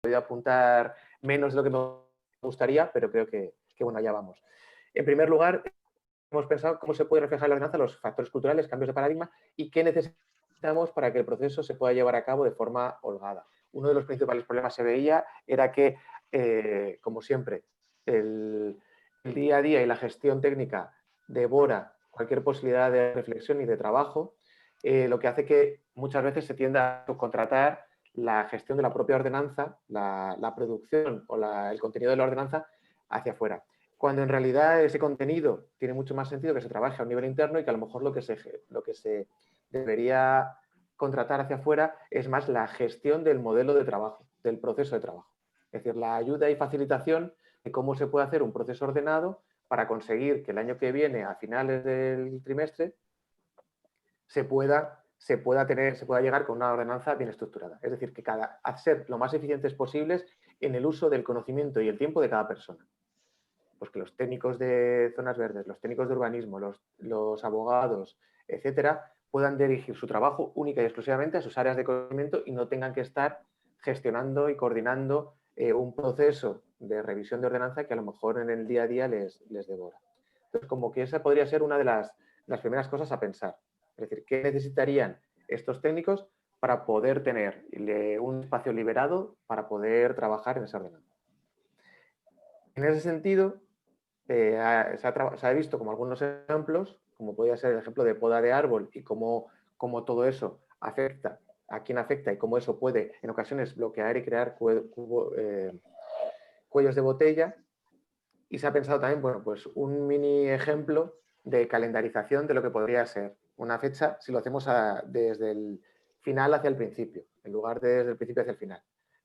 podido apuntar menos de lo que me gustaría, pero creo que bueno, allá vamos. En primer lugar, hemos pensado cómo se puede reflejar en la ordenanza los factores culturales, cambios de paradigma y qué necesitamos para que el proceso se pueda llevar a cabo de forma holgada. Uno de los principales problemas que se veía era que, como siempre, el día a día y la gestión técnica devora cualquier posibilidad de reflexión y de trabajo, lo que hace que muchas veces se tienda a subcontratar la gestión de la propia ordenanza, la producción o el contenido de la ordenanza hacia afuera. Cuando en realidad ese contenido tiene mucho más sentido que se trabaje a un nivel interno y que a lo mejor lo que se debería contratar hacia afuera es más la gestión del modelo de trabajo, del proceso de trabajo. Es decir, la ayuda y facilitación de cómo se puede hacer un proceso ordenado para conseguir que el año que viene, a finales del trimestre, se pueda llegar con una ordenanza bien estructurada. Es decir, que ser lo más eficientes posibles en el uso del conocimiento y el tiempo de cada persona. Pues que los técnicos de zonas verdes, los técnicos de urbanismo, los abogados, etcétera, puedan dirigir su trabajo única y exclusivamente a sus áreas de conocimiento y no tengan que estar gestionando y coordinando un proceso de revisión de ordenanza que a lo mejor en el día a día les devora. Entonces, como que esa podría ser una de las primeras cosas a pensar. Es decir, ¿qué necesitarían estos técnicos para poder tener un espacio liberado para poder trabajar en esa ordenanza? En ese sentido, se ha visto como algunos ejemplos, como podría ser el ejemplo de poda de árbol y cómo todo eso afecta a quién afecta y cómo eso puede en ocasiones bloquear y crear cuellos de botella. Y se ha pensado también, bueno, pues un mini ejemplo de calendarización de lo que podría ser una fecha si lo hacemos desde el final hacia el principio, en lugar de desde el principio hacia el final.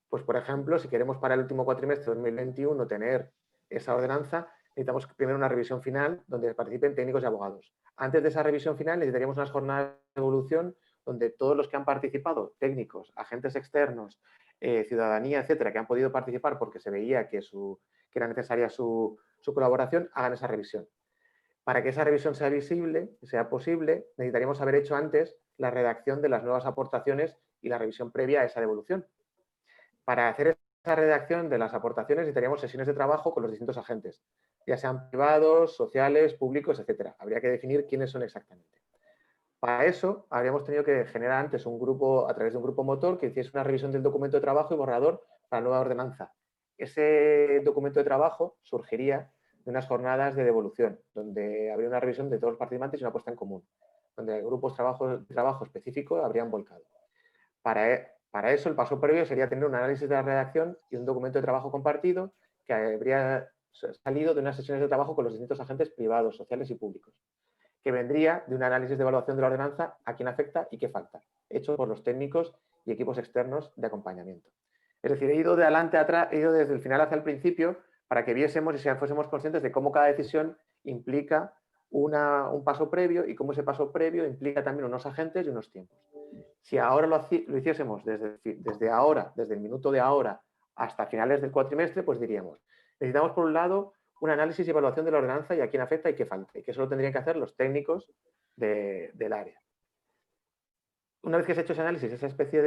Pues, por ejemplo, si queremos para el último cuatrimestre de 2021 tener esa ordenanza, necesitamos primero una revisión final donde participen técnicos y abogados. Antes de esa revisión final necesitaríamos unas jornadas de evolución donde todos los que han participado, técnicos, agentes externos, ciudadanía, etcétera, que han podido participar porque se veía que era necesaria su colaboración, hagan esa revisión. Para que esa revisión sea visible, sea posible, necesitaríamos haber hecho antes la redacción de las nuevas aportaciones y la revisión previa a esa devolución. Para hacer esa redacción de las aportaciones necesitaríamos sesiones de trabajo con los distintos agentes, ya sean privados, sociales, públicos, etcétera. Habría que definir quiénes son exactamente. Para eso, habríamos tenido que generar antes un grupo, a través de un grupo motor, que hiciese una revisión del documento de trabajo y borrador para la nueva ordenanza. Ese documento de trabajo surgiría de unas jornadas de devolución, donde habría una revisión de todos los participantes y una puesta en común, donde grupos de trabajo específico habrían volcado. Para eso, el paso previo sería tener un análisis de la redacción y un documento de trabajo compartido que habría salido de unas sesiones de trabajo con los distintos agentes privados, sociales y públicos, que vendría de un análisis de evaluación de la ordenanza a quién afecta y qué falta, hecho por los técnicos y equipos externos de acompañamiento. Es decir, he ido de adelante a atrás, he ido desde el final hacia el principio para que viésemos y fuésemos conscientes de cómo cada decisión implica un paso previo y cómo ese paso previo implica también unos agentes y unos tiempos. Si ahora lo hiciésemos desde ahora, desde el minuto de ahora hasta finales del cuatrimestre, pues diríamos, necesitamos por un lado un análisis y evaluación de la ordenanza y a quién afecta y qué falta, y que eso lo tendrían que hacer los técnicos del área. Una vez que se ha hecho ese análisis, esa especie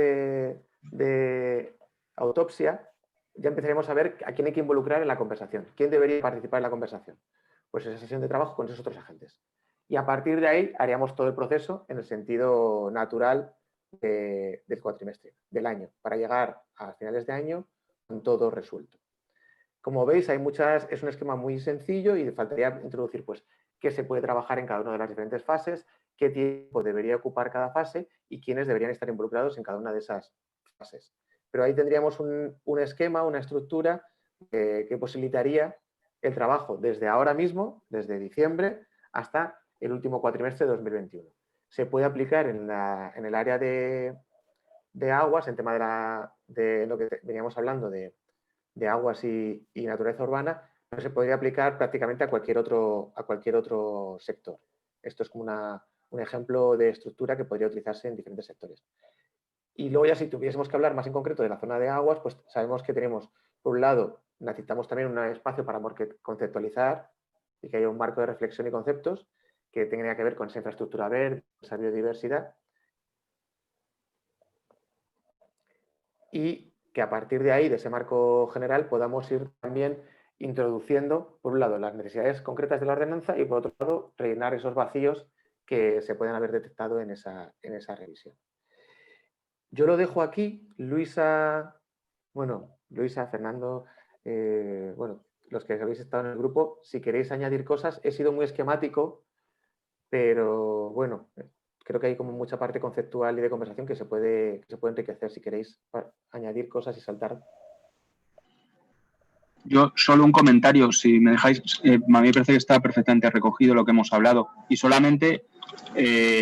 de autopsia, ya empezaríamos a ver a quién hay que involucrar en la conversación, quién debería participar en la conversación. Pues esa sesión de trabajo con esos otros agentes. Y a partir de ahí haríamos todo el proceso en el sentido natural del cuatrimestre, del año, para llegar a finales de año con todo resuelto. Como veis, es un esquema muy sencillo y faltaría introducir pues, qué se puede trabajar en cada una de las diferentes fases, qué tiempo debería ocupar cada fase y quiénes deberían estar involucrados en cada una de esas fases. Pero ahí tendríamos un esquema, una estructura que posibilitaría el trabajo desde ahora mismo, desde diciembre, hasta el último cuatrimestre de 2021. Se puede aplicar en el área de aguas, en tema de lo que veníamos hablando de aguas y naturaleza urbana, pero se podría aplicar prácticamente a cualquier otro sector. Esto es como un ejemplo de estructura que podría utilizarse en diferentes sectores. Y luego ya si tuviésemos que hablar más en concreto de la zona de aguas, pues sabemos que tenemos, por un lado, necesitamos también un espacio para conceptualizar y que haya un marco de reflexión y conceptos que tenga que ver con esa infraestructura verde, esa biodiversidad. Y que a partir de ahí, de ese marco general, podamos ir también introduciendo, por un lado, las necesidades concretas de la ordenanza y, por otro lado, rellenar esos vacíos que se pueden haber detectado en esa revisión. Yo lo dejo aquí. Luisa, Fernando, bueno, los que habéis estado en el grupo, si queréis añadir cosas, he sido muy esquemático, pero bueno, creo que hay como mucha parte conceptual y de conversación que se puede enriquecer si queréis añadir cosas y saltar. Yo solo un comentario, si me dejáis, a mí me parece que está perfectamente recogido lo que hemos hablado y solamente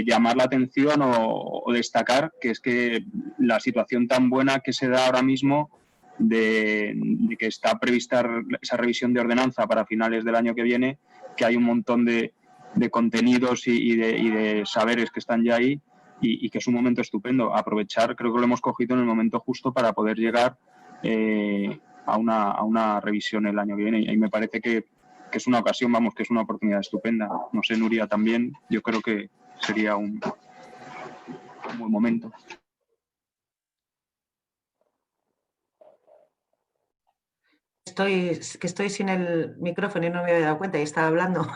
llamar la atención o destacar que es que la situación tan buena que se da ahora mismo de que está prevista esa revisión de ordenanza para finales del año que viene, que hay un montón de contenidos y de saberes que están ya ahí y que es un momento estupendo. Aprovechar, creo que lo hemos cogido en el momento justo para poder llegar a una revisión el año que viene y me parece que es una ocasión, que es una oportunidad estupenda. No sé, Nuria, también, yo creo que sería un buen momento. Estoy sin el micrófono y no me había dado cuenta y estaba hablando.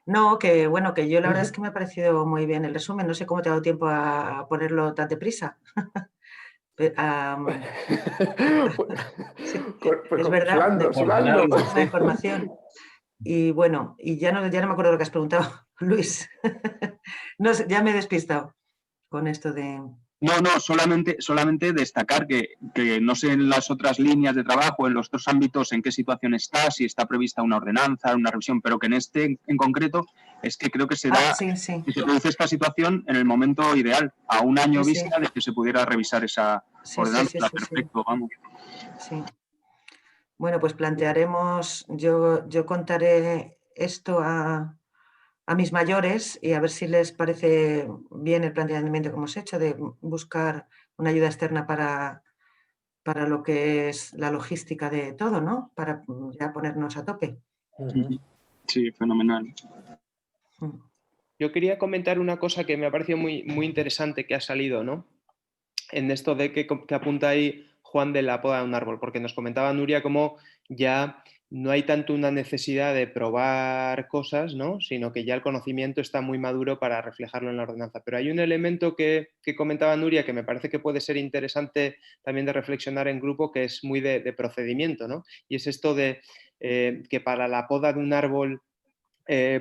No, que bueno, que yo la verdad es que me ha parecido muy bien el resumen. No sé cómo te ha dado tiempo a ponerlo tan deprisa. Sí, es verdad, sudando. Muchísima información. Y bueno, y ya no me acuerdo lo que has preguntado, Luis. No sé, ya me he despistado con esto de... No, solamente destacar que no sé en las otras líneas de trabajo, en los otros ámbitos, en qué situación está, si está prevista una ordenanza, una revisión, pero que en este en concreto es que creo que se da, sí. que se produce esta situación en el momento ideal, a un año vista de que se pudiera revisar esa ordenanza. Perfecto, vamos. Sí. Bueno, pues plantearemos, yo contaré esto a mis mayores y a ver si les parece bien el planteamiento que hemos hecho de buscar una ayuda externa para lo que es la logística de todo, ¿no? Para ya ponernos a tope. Sí, fenomenal. Yo quería comentar una cosa que me ha parecido muy, muy interesante que ha salido, ¿no? En esto de que apunta ahí Juan de la poda de un árbol, porque nos comentaba Nuria cómo ya no hay tanto una necesidad de probar cosas, ¿no? Sino que ya el conocimiento está muy maduro para reflejarlo en la ordenanza. Pero hay un elemento que comentaba Nuria que me parece que puede ser interesante también de reflexionar en grupo, que es muy de procedimiento, ¿no? Y es esto de que para la poda de un árbol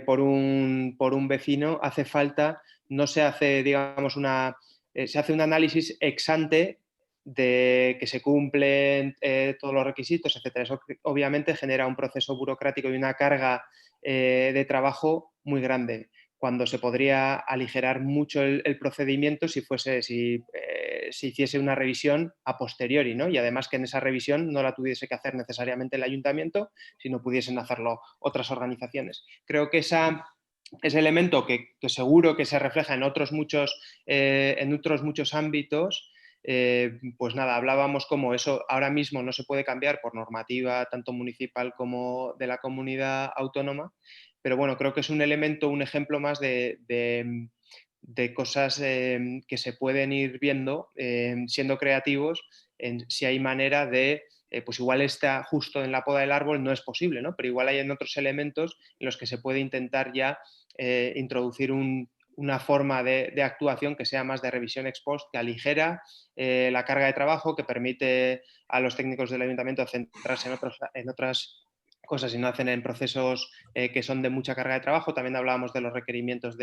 por un vecino hace falta, no se hace, digamos, se hace un análisis ex ante de que se cumplen todos los requisitos, etcétera. Eso obviamente genera un proceso burocrático y una carga de trabajo muy grande, cuando se podría aligerar mucho el procedimiento si se hiciese una revisión a posteriori, ¿no? Y además que en esa revisión no la tuviese que hacer necesariamente el ayuntamiento, sino pudiesen hacerlo otras organizaciones. Creo que ese elemento que seguro que se refleja en otros muchos ámbitos, pues nada, hablábamos como eso ahora mismo no se puede cambiar por normativa tanto municipal como de la comunidad autónoma, pero bueno, creo que es un elemento, un ejemplo más de cosas que se pueden ir viendo siendo creativos en si hay manera de, pues igual está justo en la poda del árbol, no es posible, ¿no? Pero igual hay en otros elementos en los que se puede intentar ya introducir una forma de actuación que sea más de revisión ex post, que aligera la carga de trabajo, que permite a los técnicos del ayuntamiento centrarse en otras cosas y no hacen en procesos que son de mucha carga de trabajo. También hablábamos de los requerimientos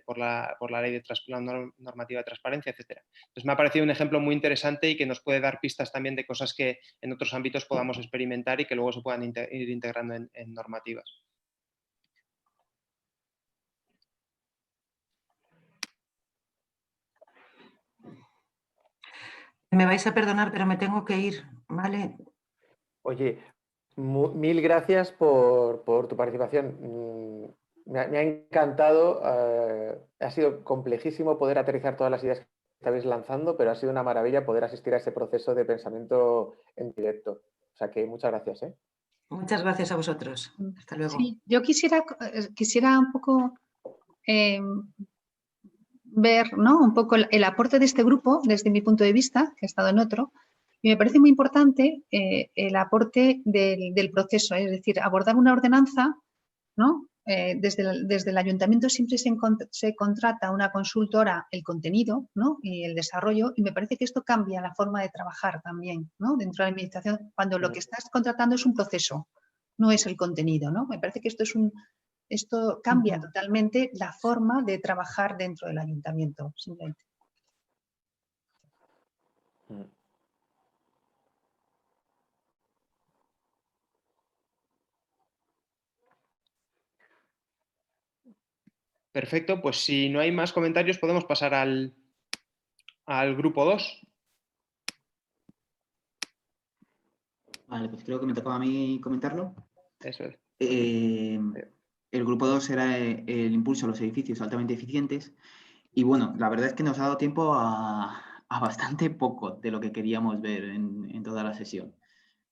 por la ley de la normativa de transparencia, etcétera. Entonces me ha parecido un ejemplo muy interesante y que nos puede dar pistas también de cosas que en otros ámbitos podamos experimentar y que luego se puedan ir integrando en normativas. Me vais a perdonar, pero me tengo que ir, ¿vale? Oye, mil gracias por tu participación. Me ha encantado. Ha sido complejísimo poder aterrizar todas las ideas que estabais lanzando, pero ha sido una maravilla poder asistir a ese proceso de pensamiento en directo. O sea que muchas gracias. Muchas gracias a vosotros. Hasta luego. Sí, yo quisiera un poco ver, ¿no? Un poco el aporte de este grupo, desde mi punto de vista, que he estado en otro, Y me parece muy importante el aporte del proceso, es decir, abordar una ordenanza, ¿no? Desde el ayuntamiento siempre se contrata una consultora el contenido, ¿no? Y el desarrollo, y me parece que esto cambia la forma de trabajar también, ¿no? Dentro de la administración, cuando lo que estás contratando es un proceso, no es el contenido, ¿no? Me parece que esto cambia totalmente la forma de trabajar dentro del ayuntamiento, simplemente. Perfecto, pues si no hay más comentarios podemos pasar al grupo 2. Vale, pues creo que me tocaba a mí comentarlo. Eso es. El grupo 2 era el impulso a los edificios altamente eficientes. Y bueno, la verdad es que nos ha dado tiempo a bastante poco de lo que queríamos ver en toda la sesión.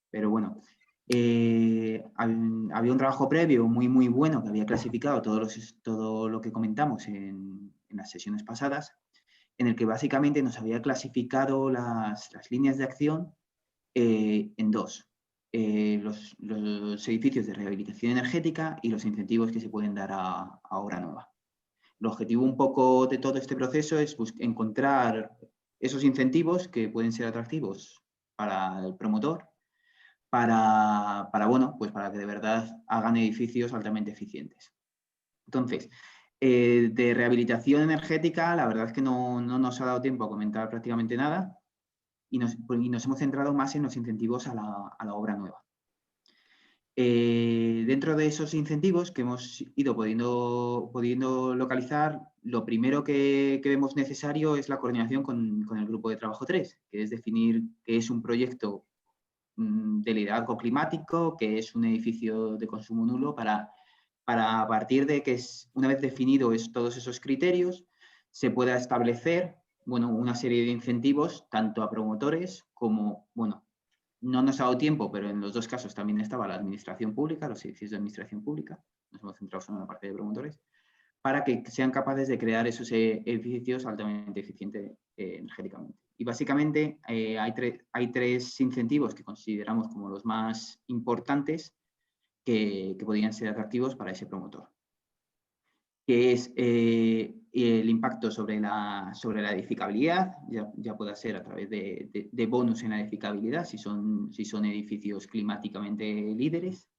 Pero bueno, había un trabajo previo muy bueno que había clasificado todo lo que comentamos en las sesiones pasadas, en el que básicamente nos había clasificado las líneas de acción en dos. Los edificios de rehabilitación energética y los incentivos que se pueden dar a obra nueva. El objetivo un poco de todo este proceso es encontrar esos incentivos que pueden ser atractivos para el promotor, para que de verdad hagan edificios altamente eficientes. Entonces, de rehabilitación energética, la verdad es que no nos ha dado tiempo a comentar prácticamente nada y nos hemos centrado más en los incentivos a la obra nueva. Dentro de esos incentivos que hemos ido pudiendo localizar, lo primero que vemos necesario es la coordinación con el grupo de trabajo 3, que es definir qué es un proyecto de liderazgo climático, que es un edificio de consumo nulo, para a partir de que una vez definidos todos esos criterios, se pueda establecer una serie de incentivos tanto a promotores como, no nos ha dado tiempo, pero en los dos casos también estaba la administración pública, los edificios de administración pública, nos hemos centrado solo en la parte de promotores, para que sean capaces de crear esos edificios altamente eficientes energéticamente. Y básicamente hay tres incentivos que consideramos como los más importantes que podrían ser atractivos para ese promotor, que es el impacto sobre la edificabilidad, ya pueda ser a través de bonus en la edificabilidad, si son edificios climáticamente líderes,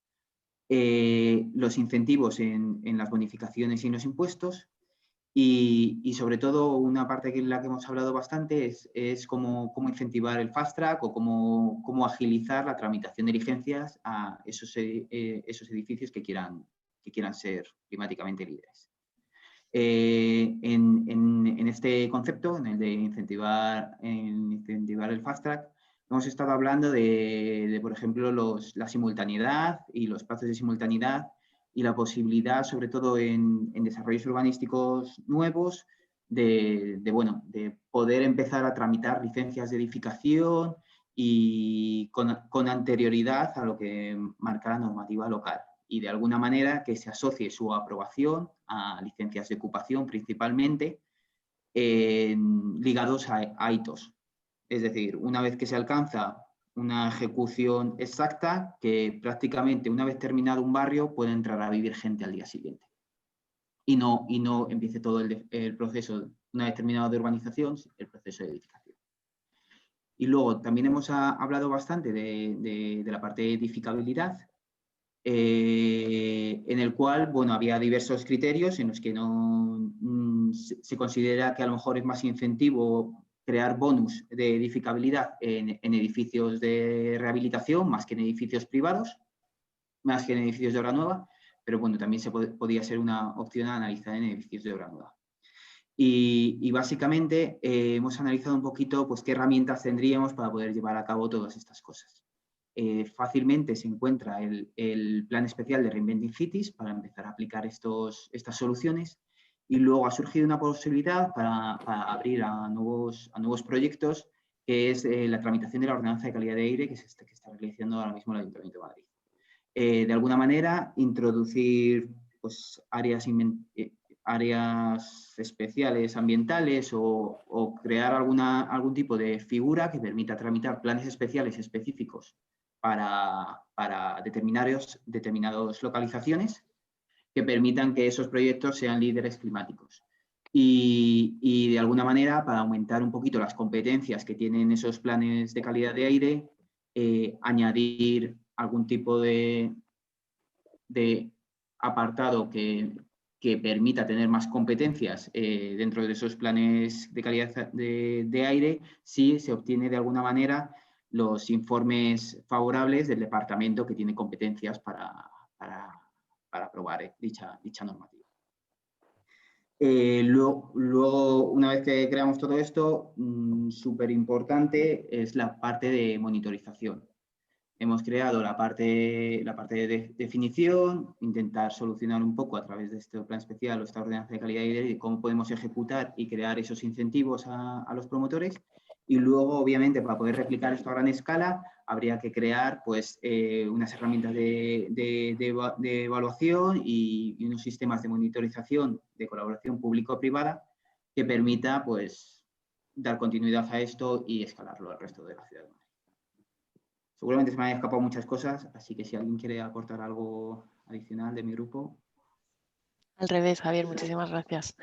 los incentivos en las bonificaciones y en los impuestos, y sobre todo una parte en la que hemos hablado bastante es cómo incentivar el fast track o cómo agilizar la tramitación de licencias a esos edificios que quieran ser climáticamente líderes. En este concepto, en el de incentivar el fast track, hemos estado hablando de por ejemplo, la simultaneidad y los plazos de simultaneidad y la posibilidad, sobre todo en desarrollos urbanísticos nuevos, de poder empezar a tramitar licencias de edificación y con anterioridad a lo que marca la normativa local, y de alguna manera que se asocie su aprobación a licencias de ocupación principalmente ligados a hitos. Es decir, una vez que se alcanza una ejecución exacta, que prácticamente una vez terminado un barrio puede entrar a vivir gente al día siguiente. Y no empiece todo el proceso, una vez terminado de urbanización, el proceso de edificación. Y luego también hemos hablado bastante de la parte de edificabilidad, en el cual había diversos criterios en los que se considera que a lo mejor es más incentivo crear bonus de edificabilidad en edificios de rehabilitación más que en edificios privados, más que en edificios de obra nueva, pero también podía ser una opción a analizar en edificios de obra nueva. Y básicamente hemos analizado un poquito qué herramientas tendríamos para poder llevar a cabo todas estas cosas. Fácilmente se encuentra el plan especial de Reinventing Cities para empezar a aplicar estas soluciones, y luego ha surgido una posibilidad para abrir a nuevos proyectos, que es la tramitación de la ordenanza de calidad de aire que está realizando ahora mismo el Ayuntamiento de Madrid. De alguna manera, introducir áreas áreas especiales ambientales o crear algún tipo de figura que permita tramitar planes especiales específicos para determinadas localizaciones que permitan que esos proyectos sean líderes climáticos. Y de alguna manera, para aumentar un poquito las competencias que tienen esos planes de calidad de aire, añadir algún tipo de apartado que permita tener más competencias dentro de esos planes de calidad de aire, si se obtiene de alguna manera los informes favorables del departamento que tiene competencias para aprobar dicha normativa. Luego, una vez que creamos todo esto, súper importante es la parte de monitorización. Hemos creado la parte de definición, intentar solucionar un poco a través de este plan especial o esta ordenanza de calidad de aire de cómo podemos ejecutar y crear esos incentivos a los promotores. Y luego, obviamente, para poder replicar esto a gran escala, habría que crear pues, unas herramientas de evaluación y unos sistemas de monitorización de colaboración público-privada que permita pues, dar continuidad a esto y escalarlo al resto de la ciudad. Seguramente se me han escapado muchas cosas, así que si alguien quiere aportar algo adicional de mi grupo. Al revés, Javier, muchísimas gracias.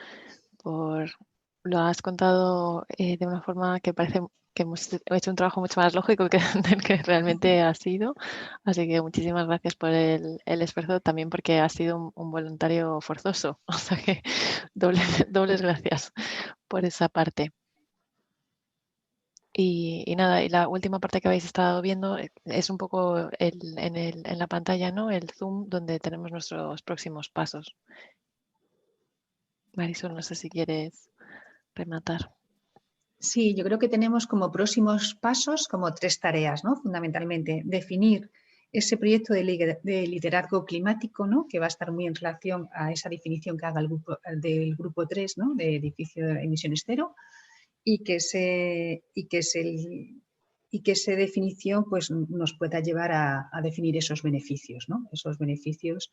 Lo has contado de una forma que parece que hemos hecho un trabajo mucho más lógico del que realmente ha sido. Así que muchísimas gracias por el esfuerzo, también porque has sido un voluntario forzoso. O sea que dobles gracias por esa parte. Y nada, y la última parte que habéis estado viendo es un poco en la pantalla, ¿no? El Zoom donde tenemos nuestros próximos pasos. Marisol, no sé si quieres rematar. Sí, yo creo que tenemos como próximos pasos como 3 tareas, ¿no? Fundamentalmente, definir ese proyecto de liderazgo climático, ¿no? Que va a estar muy en relación a esa definición que haga del grupo 3, ¿no? De edificio de emisiones cero, y que esa definición pues, nos pueda llevar a definir esos beneficios, ¿no? Esos beneficios.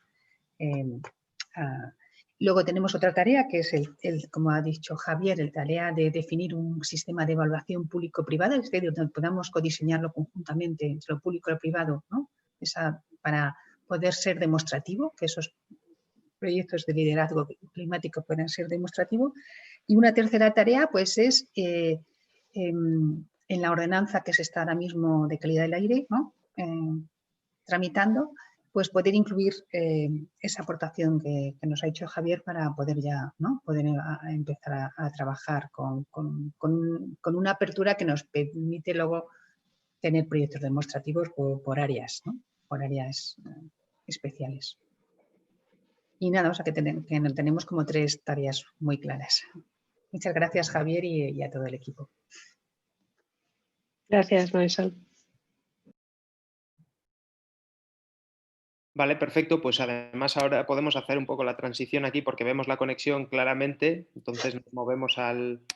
Luego tenemos otra tarea que es, como ha dicho Javier, la tarea de definir un sistema de evaluación público-privada, es decir, donde podamos codiseñarlo conjuntamente entre lo público y lo privado, ¿no? Para poder ser demostrativo, que esos proyectos de liderazgo climático puedan ser demostrativos. Y una tercera tarea pues, es en la ordenanza que se está ahora mismo de calidad del aire, ¿no? Tramitando, pues poder incluir esa aportación que nos ha hecho Javier para poder ya, ¿no? Poder empezar a trabajar con una apertura que nos permite luego tener proyectos demostrativos por áreas, ¿no? Por áreas especiales. Y nada, o sea que tenemos como 3 tareas muy claras. Muchas gracias, Javier, y a todo el equipo. Gracias, Marisol. Vale, perfecto. Pues además ahora podemos hacer un poco la transición aquí porque vemos la conexión claramente. Entonces nos movemos al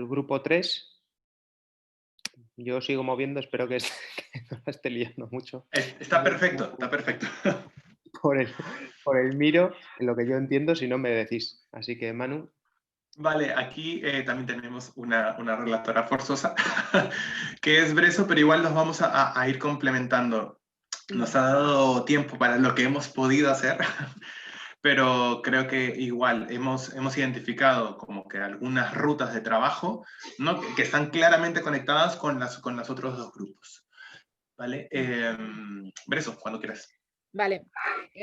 grupo 3. Yo sigo moviendo, espero que no la esté liando mucho. Está perfecto, está perfecto. Por el miro, en lo que yo entiendo, si no me decís. Así que, Manu. Vale, aquí también tenemos una relatora forzosa, que es Breso, pero igual nos vamos a ir complementando. Nos ha dado tiempo para lo que hemos podido hacer, pero creo que igual hemos identificado como que algunas rutas de trabajo, ¿no? que están claramente conectadas con los otros 2 grupos. ¿Vale? Breso, cuando quieras. Vale.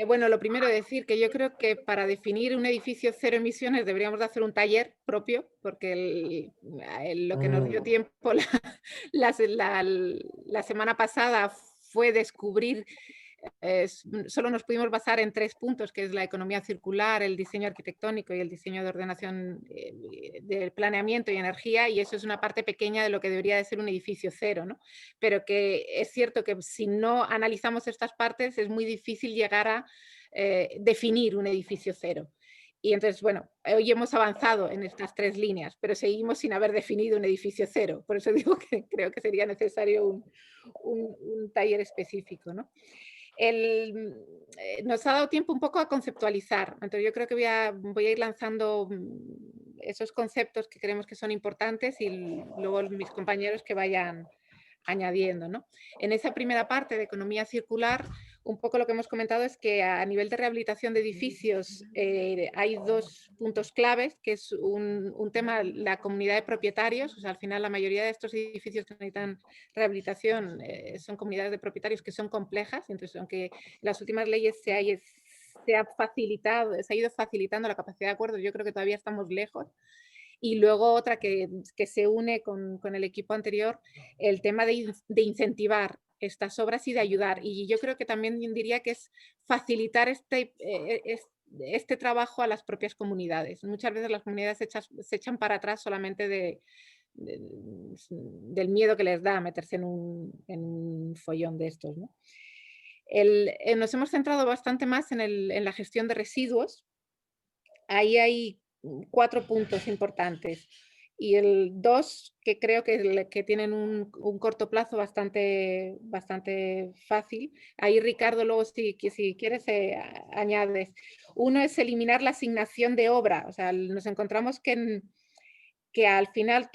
Bueno, lo primero decir que yo creo que para definir un edificio cero emisiones deberíamos de hacer un taller propio, porque lo que nos dio tiempo la semana pasada fue descubrir, solo nos pudimos basar en 3 puntos, que es la economía circular, el diseño arquitectónico y el diseño de ordenación del planeamiento y energía, y eso es una parte pequeña de lo que debería de ser un edificio cero, ¿no? Pero que es cierto que si no analizamos estas partes es muy difícil llegar a definir un edificio cero. Y entonces, bueno, hoy hemos avanzado en estas 3 líneas, pero seguimos sin haber definido un edificio cero. Por eso digo que creo que sería necesario un taller específico, ¿no? Nos ha dado tiempo un poco a conceptualizar. Entonces yo creo que voy a ir lanzando esos conceptos que creemos que son importantes y luego mis compañeros que vayan añadiendo, ¿no? En esa primera parte de economía circular, un poco lo que hemos comentado es que a nivel de rehabilitación de edificios hay dos puntos claves, que es un tema, la comunidad de propietarios. O sea, al final la mayoría de estos edificios que necesitan rehabilitación son comunidades de propietarios que son complejas. Entonces, aunque las últimas leyes se ha ido facilitando la capacidad de acuerdo, yo creo que todavía estamos lejos. Y luego otra que se une con el equipo anterior, el tema de incentivar estas obras y de ayudar. Y yo creo que también diría que es facilitar este trabajo a las propias comunidades. Muchas veces las comunidades se echan para atrás solamente del miedo que les da a meterse en un follón de estos, ¿no? Nos hemos centrado bastante más en la gestión de residuos. Ahí hay 4 puntos importantes y el 2 que creo que tienen un corto plazo bastante fácil. Ahí Ricardo luego si quieres añades. Uno es eliminar la asignación de obra. O sea, nos encontramos que al final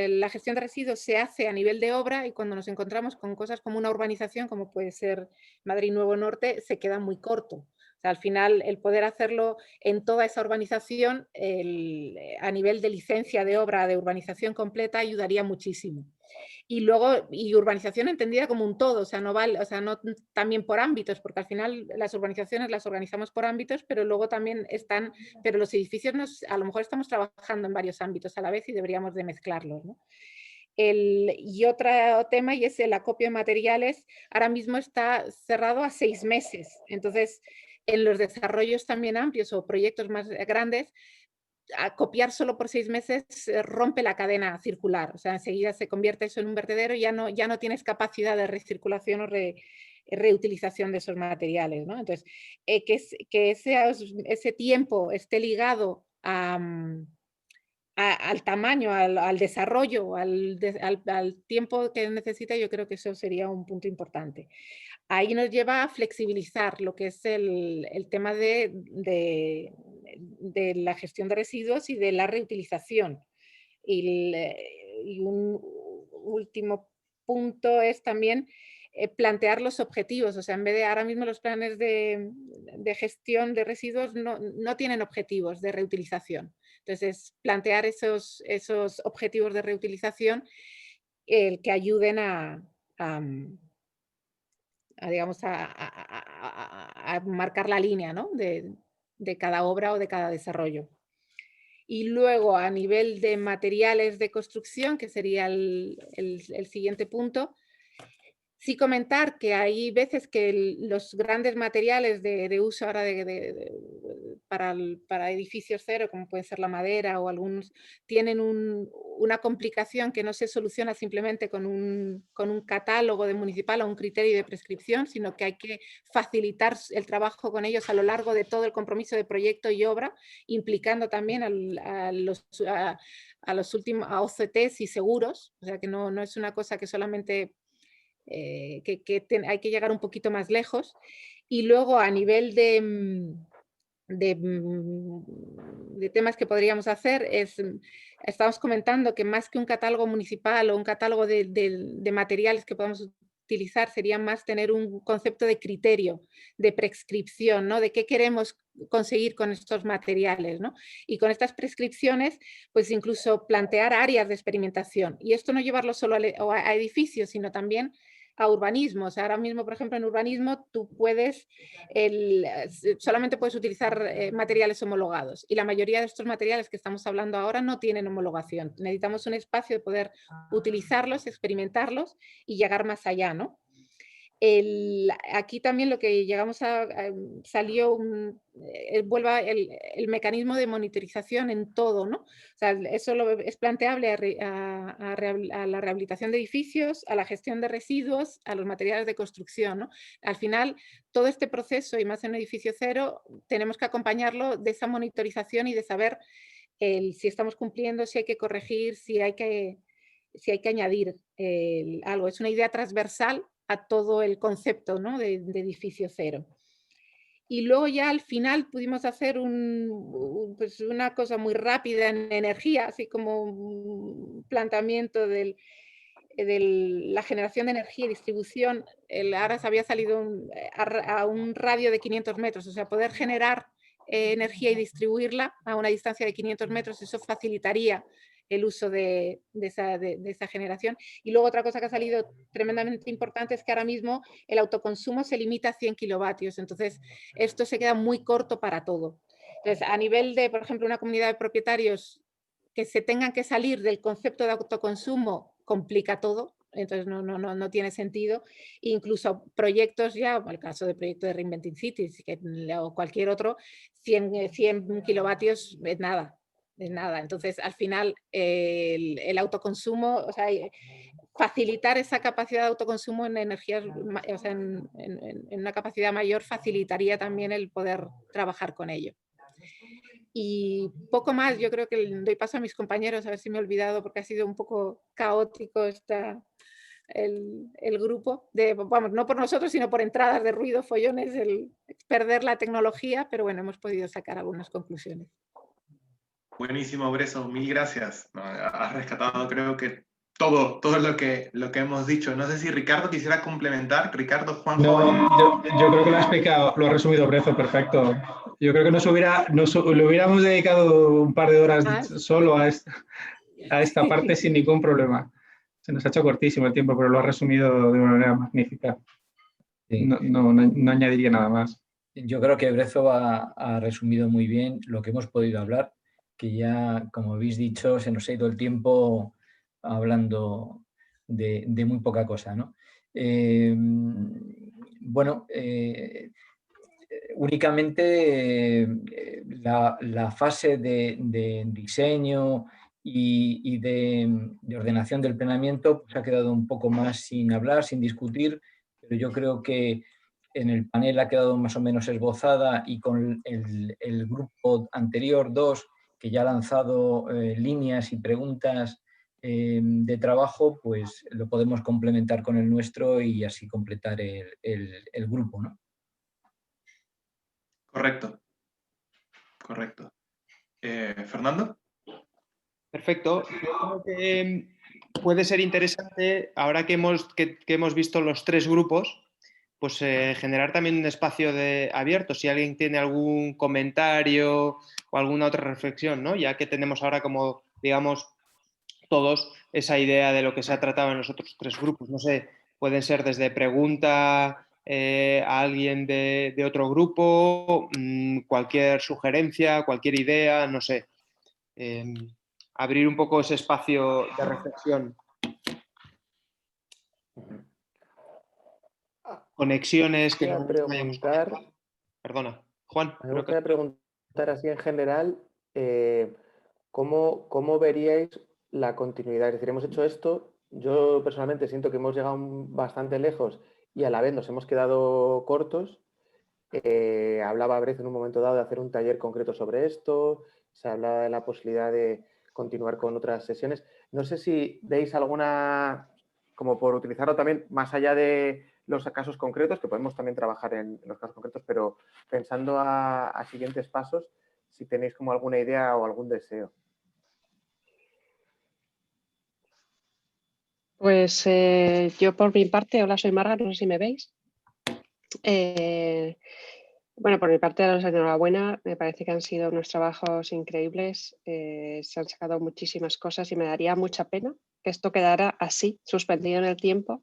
la gestión de residuos se hace a nivel de obra y cuando nos encontramos con cosas como una urbanización, como puede ser Madrid Nuevo Norte, se queda muy corto. O sea, al final, el poder hacerlo en toda esa urbanización, a nivel de licencia de obra de urbanización completa, ayudaría muchísimo. Y luego, urbanización entendida como un todo, o sea, no también por ámbitos, porque al final las urbanizaciones las organizamos por ámbitos, pero luego también pero los edificios a lo mejor estamos trabajando en varios ámbitos a la vez y deberíamos de mezclarlos, ¿no? Y otro tema, y es el acopio de materiales, ahora mismo está cerrado a 6 meses. Entonces, en los desarrollos también amplios o proyectos más grandes, copiar solo por 6 meses rompe la cadena circular. O sea, enseguida se convierte eso en un vertedero y ya no tienes capacidad de recirculación o reutilización de esos materiales, ¿no? Entonces, que ese tiempo esté ligado al tamaño, al desarrollo, al tiempo que necesita, yo creo que eso sería un punto importante. Ahí nos lleva a flexibilizar lo que es el tema de la gestión de residuos y de la reutilización. Y un último punto es también plantear los objetivos. O sea, en vez de ahora mismo los planes de gestión de residuos no tienen objetivos de reutilización. Entonces, plantear esos objetivos de reutilización que ayuden digamos, a marcar la línea, ¿no? de cada obra o de cada desarrollo. Y luego, a nivel de materiales de construcción, que sería el siguiente punto, sí comentar que hay veces que los grandes materiales de uso ahora para edificios cero, como puede ser la madera o algunos, tienen una complicación que no se soluciona simplemente con un catálogo de municipal o un criterio de prescripción, sino que hay que facilitar el trabajo con ellos a lo largo de todo el compromiso de proyecto y obra, implicando también a los últimos OCTs y seguros. O sea, que no es una cosa que solamente hay que llegar un poquito más lejos. Y luego a nivel de temas que podríamos hacer estamos comentando que más que un catálogo municipal o un catálogo de materiales que podamos utilizar, sería más tener un concepto de criterio, de prescripción, ¿no? De qué queremos conseguir con estos materiales, ¿no? Y con estas prescripciones, pues incluso plantear áreas de experimentación. Y esto no llevarlo solo a edificios, sino también a urbanismo. O sea, ahora mismo, por ejemplo, en urbanismo tú solamente puedes utilizar materiales homologados y la mayoría de estos materiales que estamos hablando ahora no tienen homologación. Necesitamos un espacio de poder utilizarlos, experimentarlos y llegar más allá, ¿no? Aquí también lo que llegamos salió el mecanismo de monitorización en todo, ¿no? O sea, eso es planteable a la rehabilitación de edificios, a la gestión de residuos, a los materiales de construcción, ¿no? Al final, todo este proceso, y más en un edificio cero, tenemos que acompañarlo de esa monitorización y de saber si estamos cumpliendo, si hay que corregir, si hay que añadir algo. Es una idea transversal a todo el concepto, ¿no?, de edificio cero. Y luego ya al final pudimos hacer pues una cosa muy rápida en energía, así como un planteamiento de la generación de energía y distribución. El ARAS había salido a un radio de 500 metros, o sea, poder generar energía y distribuirla a una distancia de 500 metros, eso facilitaría el uso de esa generación. Y luego otra cosa que ha salido tremendamente importante es que ahora mismo el autoconsumo se limita a 100 kilovatios, entonces esto se queda muy corto para todo. Entonces, a nivel de, por ejemplo, una comunidad de propietarios que se tengan que salir del concepto de autoconsumo, complica todo, entonces no tiene sentido. Incluso proyectos ya, el caso del proyecto de Reinventing Cities o cualquier otro, 100 kilovatios es nada. Entonces, al final, el autoconsumo, o sea, facilitar esa capacidad de autoconsumo en energías, o sea, en una capacidad mayor, facilitaría también el poder trabajar con ello. Y poco más, yo creo que doy paso a mis compañeros, a ver si me he olvidado, porque ha sido un poco caótico el grupo, vamos, no por nosotros, sino por entradas de ruido, follones, el perder la tecnología, pero bueno, hemos podido sacar algunas conclusiones. Buenísimo, Breso, mil gracias. Has rescatado, creo que todo lo que hemos dicho. No sé si Ricardo quisiera complementar. Ricardo, Juanjo. No, yo creo que lo ha explicado, lo ha resumido Brezo, perfecto. Yo creo que le hubiéramos dedicado un par de horas solo a esta parte sin ningún problema. Se nos ha hecho cortísimo el tiempo, pero lo ha resumido de una manera magnífica. Sí. No añadiría nada más. Yo creo que Brezo ha resumido muy bien lo que hemos podido hablar, que ya, como habéis dicho, se nos ha ido el tiempo hablando de muy poca cosa, ¿no? Únicamente la fase de diseño y de ordenación del planeamiento pues ha quedado un poco más sin hablar, sin discutir, pero yo creo que en el panel ha quedado más o menos esbozada y con el grupo anterior 2, que ya ha lanzado líneas y preguntas de trabajo, pues lo podemos complementar con el nuestro y así completar el grupo, ¿no? Correcto. ¿Fernando? Perfecto. Yo creo que puede ser interesante, ahora que hemos visto los tres grupos, pues generar también un espacio abierto, si alguien tiene algún comentario o alguna otra reflexión, ¿no? Ya que tenemos ahora como, digamos, todos esa idea de lo que se ha tratado en los otros tres grupos. No sé, pueden ser desde pregunta a alguien de otro grupo, cualquier sugerencia, cualquier idea, no sé. Abrir un poco ese espacio de reflexión. Conexiones que no preguntar. Perdona, Juan. Me gustaría preguntar así en general, ¿cómo veríais la continuidad? Es decir, hemos hecho esto, yo personalmente siento que hemos llegado bastante lejos y a la vez nos hemos quedado cortos. Hablaba Brezo en un momento dado de hacer un taller concreto sobre esto, se hablaba de la posibilidad de continuar con otras sesiones. No sé si veis alguna, como por utilizarlo también más allá de los casos concretos, que podemos también trabajar en los casos concretos, pero pensando a siguientes pasos, si tenéis como alguna idea o algún deseo. Pues yo por mi parte, hola, soy Marga, no sé si me veis. Bueno, por mi parte, daros enhorabuena, me parece que han sido unos trabajos increíbles, se han sacado muchísimas cosas y me daría mucha pena que esto quedara así, suspendido en el tiempo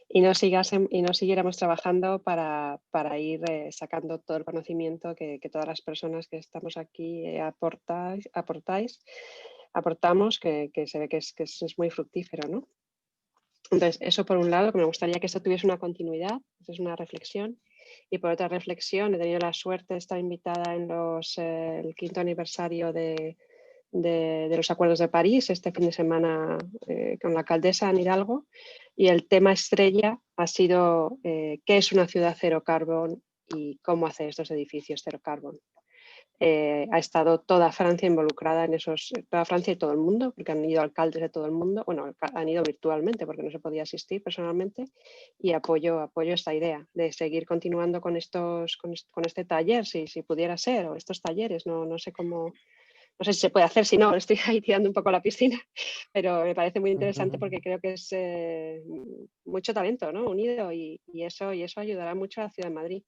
y no siguiéramos trabajando para ir sacando todo el conocimiento que todas las personas que estamos aquí aportamos, que se ve que es muy fructífero, ¿no? Entonces, eso por un lado, que me gustaría que esto tuviese una continuidad, es una reflexión. Y por otra reflexión, he tenido la suerte de estar invitada en el 5º aniversario de los Acuerdos de París, este fin de semana con la alcaldesa Anne Hidalgo, y el tema estrella ha sido qué es una ciudad cero carbón y cómo hacer estos edificios cero carbón. ha estado toda Francia involucrada en esos, toda Francia y todo el mundo, porque han ido alcaldes de todo el mundo, bueno, han ido virtualmente porque no se podía asistir personalmente, y apoyo esta idea de seguir continuando con este taller, si pudiera ser, o estos talleres, no sé cómo, no sé si se puede hacer, si no, estoy ahí tirando un poco a la piscina, pero me parece muy interesante porque creo que es mucho talento, ¿no? Unido, y eso ayudará mucho a la ciudad de Madrid.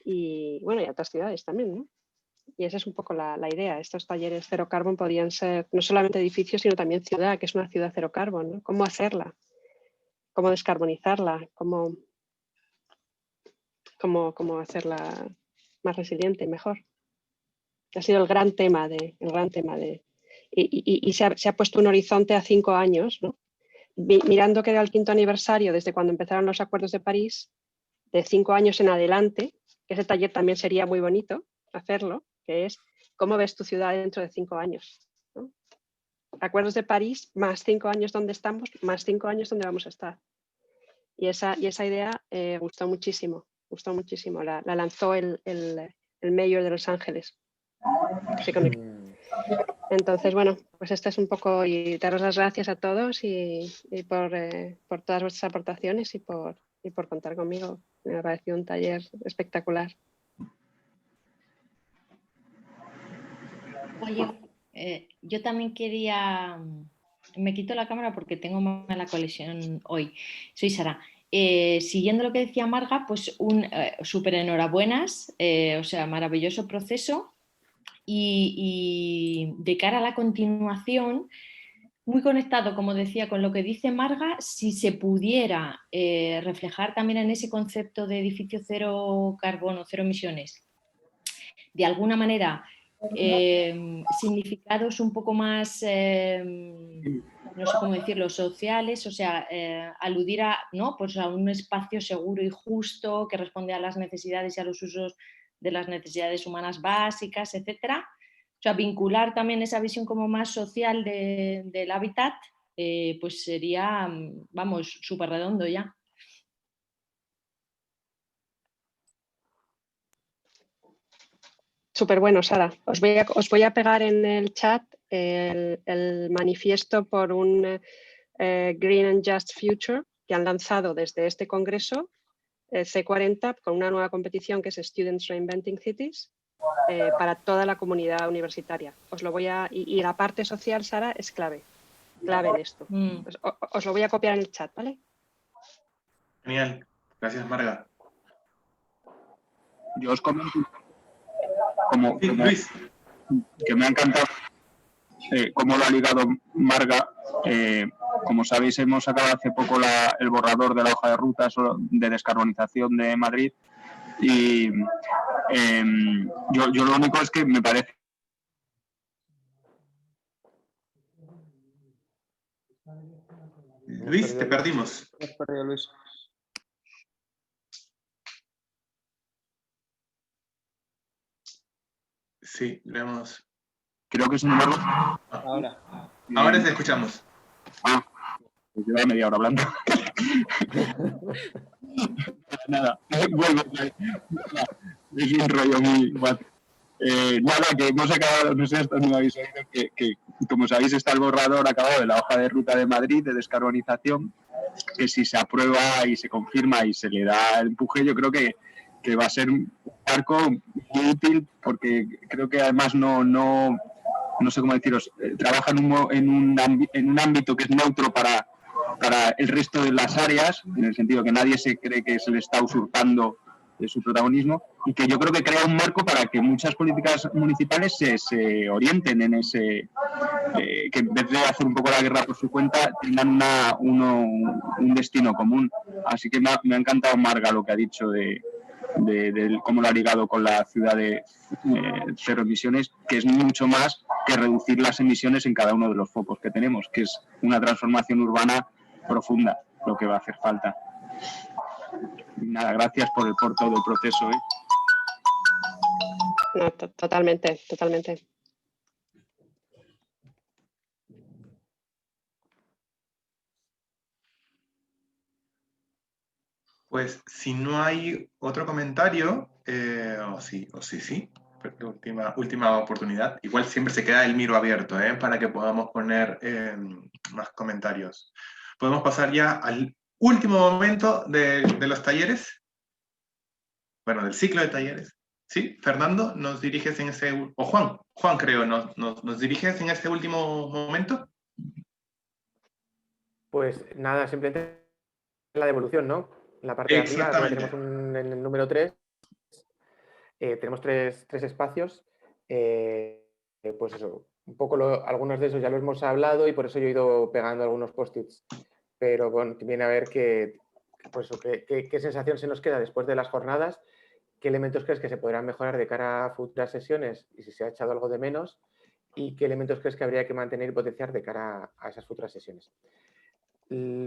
Y bueno, y a otras ciudades también, ¿no? Y esa es un poco la idea. Estos talleres cero carbon podrían ser no solamente edificios, sino también ciudad, que es una ciudad cero carbon, ¿no? ¿Cómo hacerla? ¿Cómo descarbonizarla? ¿Cómo hacerla más resiliente y mejor? Ha sido el gran tema y se ha puesto un horizonte a 5 años, ¿no? Mirando que era el 5º aniversario desde cuando empezaron los acuerdos de París, de 5 años en adelante, que ese taller también sería muy bonito hacerlo, que es ¿cómo ves tu ciudad dentro de 5 años? ¿No? Acuerdos de París, más 5 años donde estamos, más 5 años donde vamos a estar. Y esa idea gustó muchísimo. La lanzó el mayor de Los Ángeles. Entonces, bueno, pues esto es un poco, y daros las gracias a todos y por todas vuestras aportaciones y por contar conmigo. Me ha parecido un taller espectacular. Oye, yo también quería, me quito la cámara porque tengo mala conexión hoy. Soy Sara. Siguiendo lo que decía Marga, pues súper enhorabuenas, o sea, maravilloso proceso. Y de cara a la continuación, muy conectado, como decía, con lo que dice Marga, si se pudiera reflejar también en ese concepto de edificio cero carbono, cero emisiones, de alguna manera significados un poco más, no sé cómo decirlo, sociales, o sea, aludir a, ¿no? Pues a un espacio seguro y justo que responde a las necesidades y a los usos de las necesidades humanas básicas, etcétera. O sea, vincular también esa visión como más social del hábitat, pues sería, vamos, súper redondo ya. Súper bueno, Sara. Os voy a pegar en el chat el manifiesto por un Green and Just Future que han lanzado desde este congreso, C40, con una nueva competición que es Students Reinventing Cities, para toda la comunidad universitaria. Y la parte social, Sara, es clave en esto. Os lo voy a copiar en el chat, ¿vale? Genial. Gracias, Marga. Yo os comento Luis. Que me ha encantado cómo lo ha ligado Marga. Como sabéis, hemos sacado hace poco el borrador de la hoja de ruta de descarbonización de Madrid y yo lo único es que me parece Luis, te perdimos. Luis. Sí, lo hemos. Creo que sin embargo. Ahora te escuchamos. Pues lleva media hora hablando. Nada, vuelvo. Es un rollo muy. Bueno. Nada, que hemos acabado, no sé, esto no me habéis oído, que como sabéis está el borrador acabado de la hoja de ruta de Madrid de descarbonización, que si se aprueba y se confirma y se le da el empuje, yo creo que va a ser un marco muy útil, porque creo que además no sé cómo deciros, trabaja en un ámbito que es neutro para el resto de las áreas, en el sentido que nadie se cree que se le está usurpando de su protagonismo, y que yo creo que crea un marco para que muchas políticas municipales se orienten en ese, que en vez de hacer un poco la guerra por su cuenta, tengan un destino común. Así que me ha encantado Marga lo que ha dicho de cómo lo ha ligado con la ciudad de cero emisiones, que es mucho más que reducir las emisiones en cada uno de los focos que tenemos, que es una transformación urbana profunda lo que va a hacer falta. Nada, gracias por todo el proceso. No, totalmente. Pues si no hay otro comentario, sí, última oportunidad. Igual siempre se queda el miro abierto, para que podamos poner más comentarios. Podemos pasar ya al último momento de los talleres. Bueno, del ciclo de talleres. ¿Sí? Fernando, ¿nos diriges en ese... o Juan creo, ¿nos diriges en este último momento? Pues nada, simplemente la devolución, ¿no? En la parte de arriba tenemos en el número 3, tenemos tres espacios. Pues eso, un poco algunos de esos ya lo hemos hablado y por eso yo he ido pegando algunos post-its. Pero bueno, viene a ver qué sensación se nos queda después de las jornadas, qué elementos crees que se podrán mejorar de cara a futuras sesiones y si se ha echado algo de menos, y qué elementos crees que habría que mantener y potenciar de cara a esas futuras sesiones.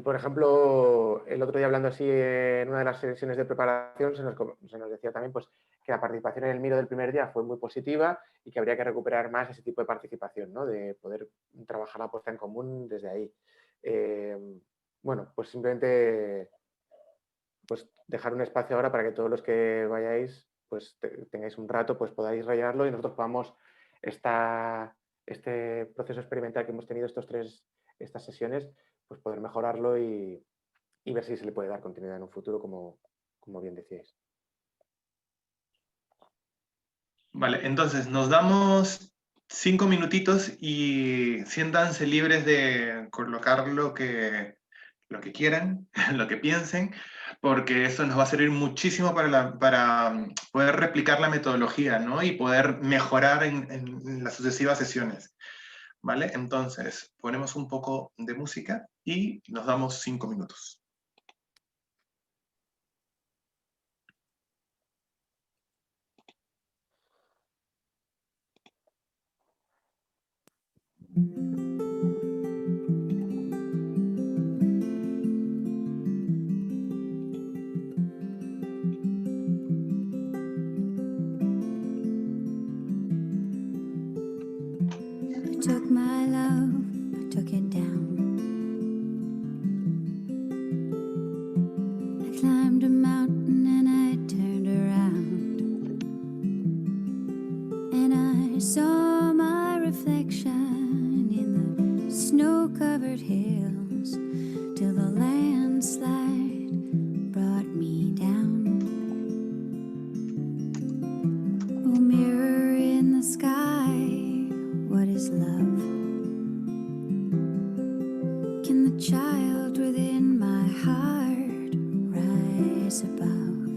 Por ejemplo, el otro día hablando así en una de las sesiones de preparación se nos decía también pues, que la participación en el Miro del primer día fue muy positiva y que habría que recuperar más ese tipo de participación, ¿no? De poder trabajar la puesta en común desde ahí. Bueno, pues simplemente pues dejar un espacio ahora para que todos los que vayáis pues tengáis un rato, pues podáis rellenarlo y nosotros podamos este proceso experimental que hemos tenido estas sesiones, pues poder mejorarlo y ver si se le puede dar continuidad en un futuro, como bien decíais. Vale, entonces nos damos 5 minutitos y siéntanse libres de colocar lo que quieran, lo que piensen, porque eso nos va a servir muchísimo para poder replicar la metodología, ¿no? Y poder mejorar en las sucesivas sesiones. ¿Vale? Entonces, ponemos un poco de música y nos damos 5 minutos. Took my love, I took it down. I climbed a mountain and I turned around, and I saw my reflection in the snow-covered hills till the landslide brought me down. Oh, mirror in the sky, what is love? Can the child within my heart rise above?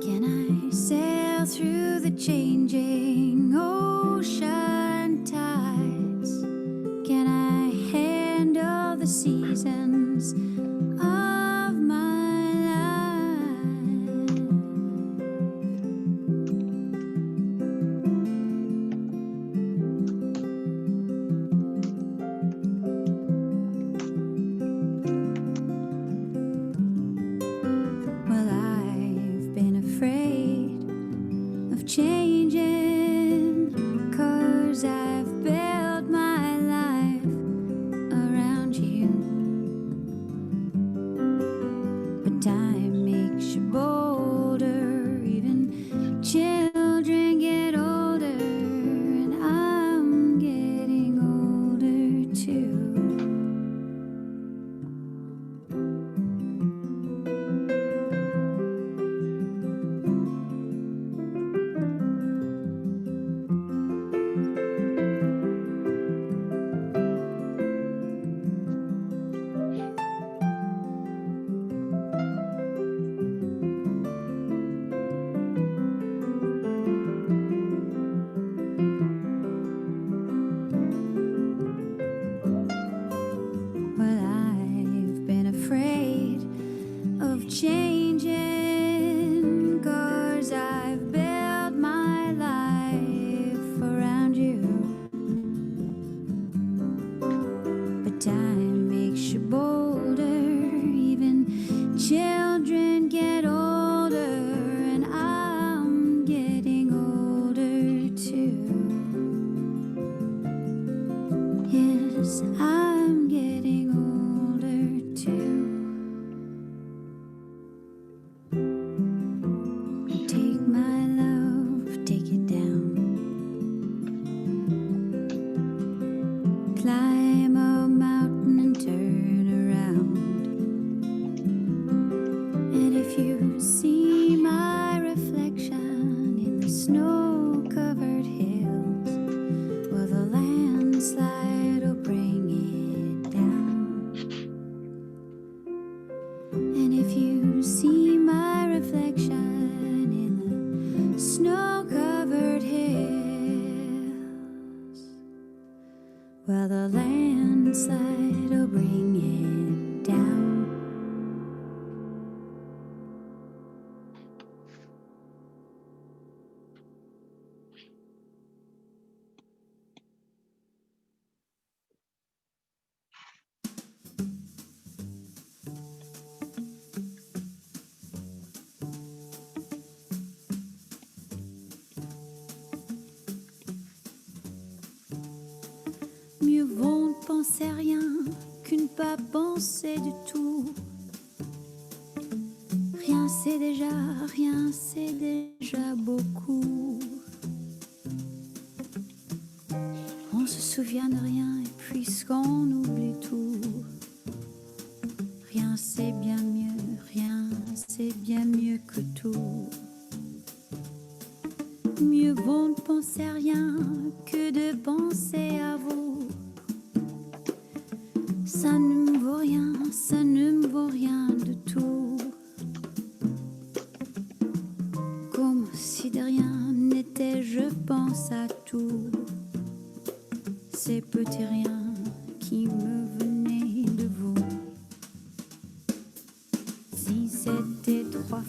Can I sail through the changing ocean tides? Can I handle the seasons of my life? Well, I've been afraid of changing, 'cause I've built my life around you. But time makes you bolder, even children get older, and I'm getting older too. Well, I've been afraid of changing, 'cause I've built my life around you. But time makes you bolder, even children get older, and I'm getting older too. Yes, I'm getting older too. Take my love, Well, the landslide will bring it down. Mieux vaut ne penser à rien que ne pas penser du tout. Rien c'est déjà beaucoup. On se souvient de rien et puisqu'on oublie tout. Rien c'est bien mieux que tout. Mieux vaut ne penser à rien que de penser à vous. Ça ne me vaut rien de tout. Comme si de rien n'était, je pense à tout. Ces petits riens qui me venaient de vous. Si c'était trois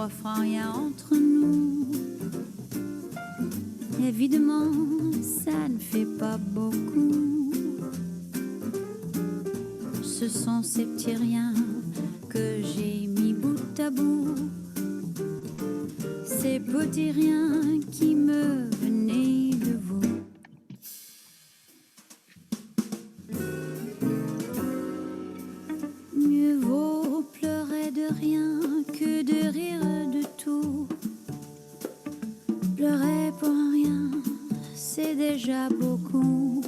fois rien entre nous. Évidemment, ça ne fait pas beaucoup. Ce sont ces petits riens que j'ai mis bout à bout. Ces petits riens qui me venaient de vous. Mieux vaut pleurer de rien que de rire de tout. Pleurer pour rien, c'est déjà beaucoup.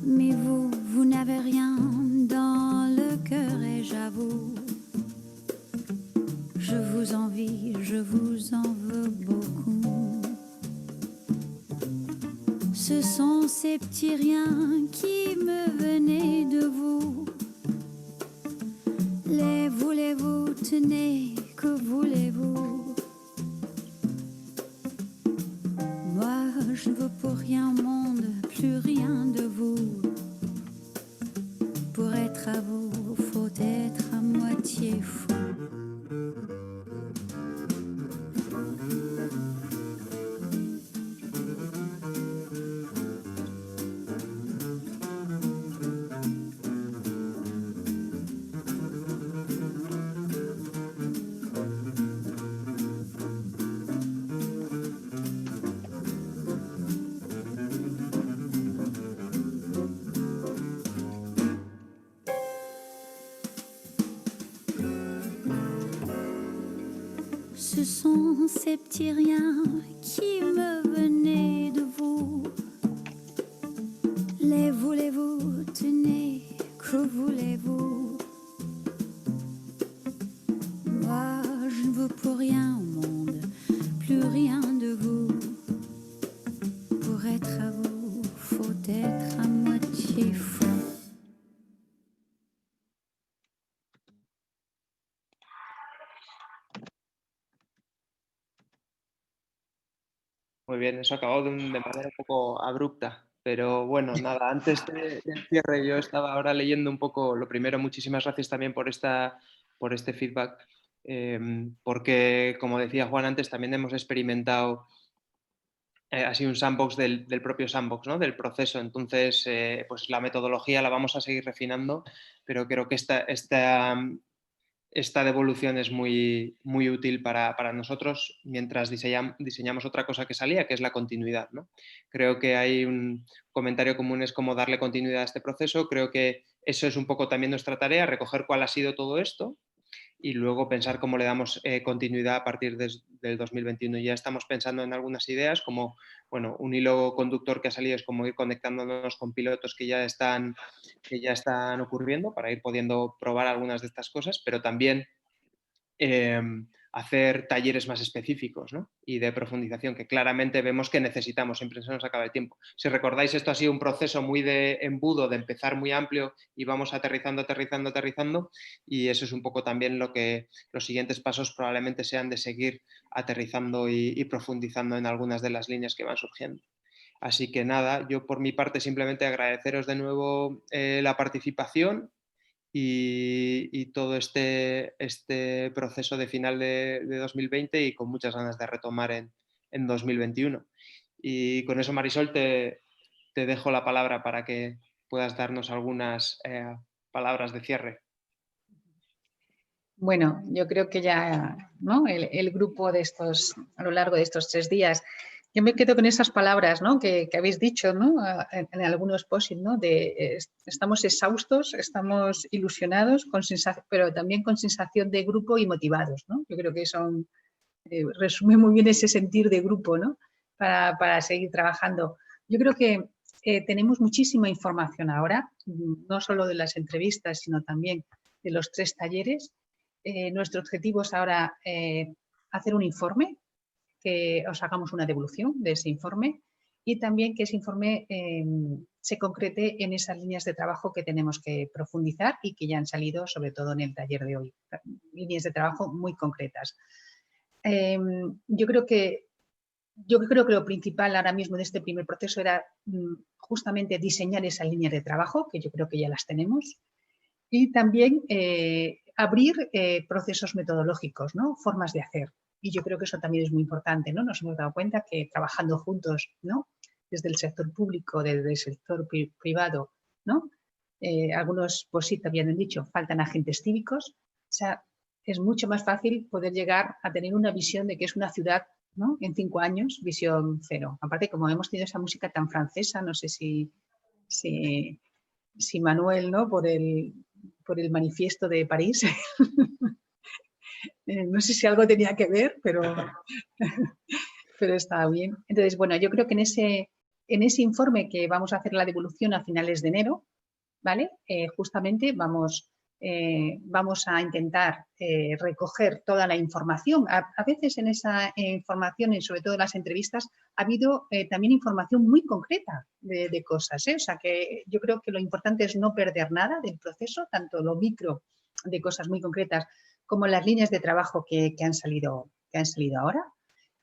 Mais vous n'avez rien dans le cœur et j'avoue, je vous envie, je vous en veux beaucoup. Ce sont ces petits riens qui me venaient de vous. Les voulez-vous, tenez, que voulez-vous? Moi, je ne veux pour rien au monde, plus rien de vous. Pour être à vous, faut être à moitié fou. Ce sont ces petits riens qui me venaient de vous. Les voulez-vous, tenez, que voulez-vous? Moi, je ne veux pour rien au monde, plus rien de vous. Pour être à vous, faut être à moitié fou. Muy bien, eso ha acabado de manera un poco abrupta, pero bueno, nada, antes del cierre yo estaba ahora leyendo un poco, lo primero, muchísimas gracias también por este feedback, porque como decía Juan antes, también hemos experimentado así un sandbox del propio sandbox, ¿no? Del proceso, entonces pues la metodología la vamos a seguir refinando, pero creo que esta devolución es muy, muy útil para nosotros mientras diseñamos otra cosa que salía, que es la continuidad, ¿no? Creo que hay un comentario común, es cómo darle continuidad a este proceso. Creo que eso es un poco también nuestra tarea, recoger cuál ha sido todo esto y luego pensar cómo le damos continuidad a partir del 2021. Ya estamos pensando en algunas ideas, como bueno, un hilo conductor que ha salido es como ir conectándonos con pilotos que ya están ocurriendo para ir pudiendo probar algunas de estas cosas, pero también hacer talleres más específicos, ¿no? Y de profundización que claramente vemos que necesitamos, siempre se nos acaba el tiempo. Si recordáis, esto ha sido un proceso muy de embudo, de empezar muy amplio y vamos aterrizando y eso es un poco también lo que los siguientes pasos probablemente sean de seguir aterrizando y profundizando en algunas de las líneas que van surgiendo. Así que nada, yo por mi parte simplemente agradeceros de nuevo la participación y todo este proceso de final de 2020 y con muchas ganas de retomar en 2021. Y con eso, Marisol, te dejo la palabra para que puedas darnos algunas palabras de cierre. Bueno, yo creo que ya, ¿no? el grupo de estos, a lo largo de estos 3 días, yo me quedo con esas palabras, ¿no? que habéis dicho, ¿no? en algunos post-it, ¿no? Estamos exhaustos, estamos ilusionados, pero también con sensación de grupo y motivados, ¿no? Yo creo que son, resume muy bien ese sentir de grupo, ¿no? Para seguir trabajando. Yo creo que tenemos muchísima información ahora, no solo de las entrevistas, sino también de los 3 talleres. Nuestro objetivo es ahora hacer un informe, que os hagamos una devolución de ese informe y también que ese informe se concrete en esas líneas de trabajo que tenemos que profundizar y que ya han salido, sobre todo en el taller de hoy. Líneas de trabajo muy concretas. Yo creo que lo principal ahora mismo de este primer proceso era justamente diseñar esas líneas de trabajo, que yo creo que ya las tenemos, y también abrir procesos metodológicos, ¿no? Formas de hacer. Y yo creo que eso también es muy importante, ¿no? Nos hemos dado cuenta que trabajando juntos, ¿no? Desde el sector público, desde el sector privado, ¿no? Algunos, pues sí, también han dicho, faltan agentes cívicos. O sea, es mucho más fácil poder llegar a tener una visión de que es una ciudad, ¿no? En 5 años, visión cero. Aparte, como hemos tenido esa música tan francesa, no sé si Manuel, ¿no? Por el manifiesto de París. No sé si algo tenía que ver, pero está bien. Entonces, bueno, yo creo que en ese informe que vamos a hacer la devolución a finales de enero, ¿vale? Justamente vamos a intentar recoger toda la información. A veces en esa información, y sobre todo en las entrevistas, ha habido también información muy concreta de cosas, ¿eh? O sea que yo creo que lo importante es no perder nada del proceso, tanto lo micro de cosas muy concretas como las líneas de trabajo que han salido ahora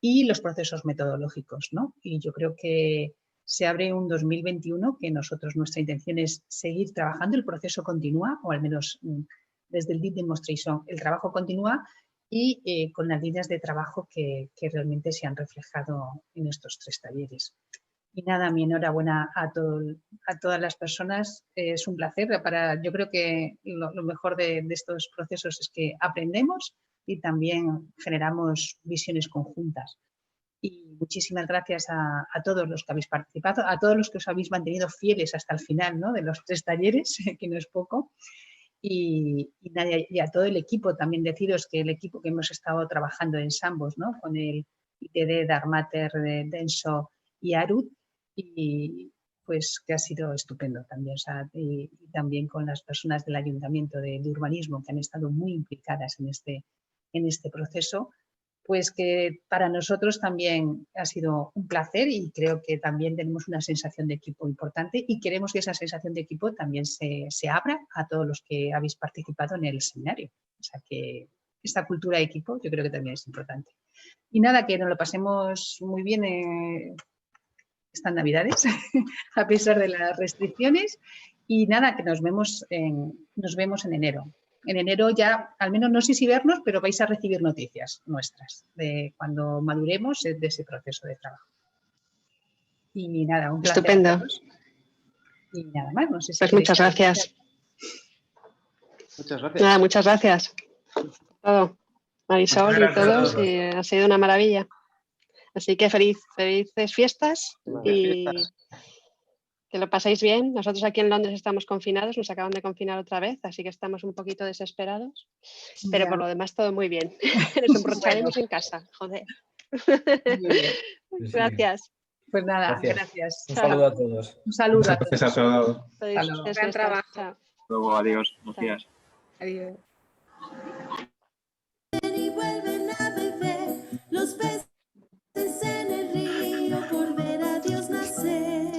y los procesos metodológicos, ¿no? Y yo creo que se abre un 2021 que nuestra intención es seguir trabajando, el proceso continúa, o al menos desde el Lead Demonstration el trabajo continúa y con las líneas de trabajo que realmente se han reflejado en estos 3 talleres. Y nada, mi enhorabuena a todas las personas. Es un placer. Yo creo que lo mejor de estos procesos es que aprendemos y también generamos visiones conjuntas. Y muchísimas gracias a todos los que habéis participado, a todos los que os habéis mantenido fieles hasta el final, ¿no? De los 3 talleres, que no es poco. Y a todo el equipo, también deciros que el equipo que hemos estado trabajando en Sambos, ¿no? Con el ITD, Darmater, Denso y Arut, y pues que ha sido estupendo también. O sea, y también con las personas del Ayuntamiento de Urbanismo que han estado muy implicadas en este proceso, pues que para nosotros también ha sido un placer y creo que también tenemos una sensación de equipo importante y queremos que esa sensación de equipo también se abra a todos los que habéis participado en el seminario. O sea que esta cultura de equipo yo creo que también es importante. Y nada, que nos lo pasemos muy bien estas Navidades, a pesar de las restricciones. Y nada, que nos vemos en enero. En enero ya, al menos no sé si vernos, pero vais a recibir noticias nuestras de cuando maduremos de ese proceso de trabajo. Y nada, un placer. Estupendo. Y nada más, no sé si pues muchas gracias. Muchas gracias. Nada, muchas gracias. Todo. Marisol y todos, y ha sido una maravilla. Así que felices fiestas y que lo paséis bien. Nosotros aquí en Londres estamos confinados, nos acaban de confinar otra vez, así que estamos un poquito desesperados, pero por lo demás todo muy bien. Nos emborracharemos en casa, joder. Gracias. Pues nada, gracias. Un saludo a todos. Un saludo a todos. Gracias a todos. Buen trabajo. Luego, adiós. Gracias. Adiós. Y vuelven a beber los peces en el río por ver a Dios nacer.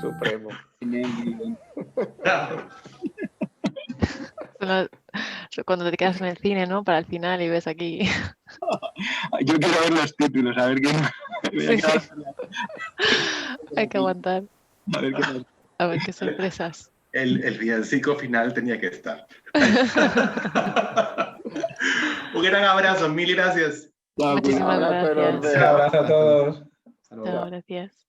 Supremo. Cuando te quedas en el cine, ¿no? Para el final y ves aquí. Yo quiero ver los títulos, a ver qué. Hay que aguantar. A ver qué tal. A ver qué sorpresas. El villancico final tenía que estar. Un gran abrazo, mil gracias. Muchísimas gracias. Un abrazo a todos. Chao, gracias.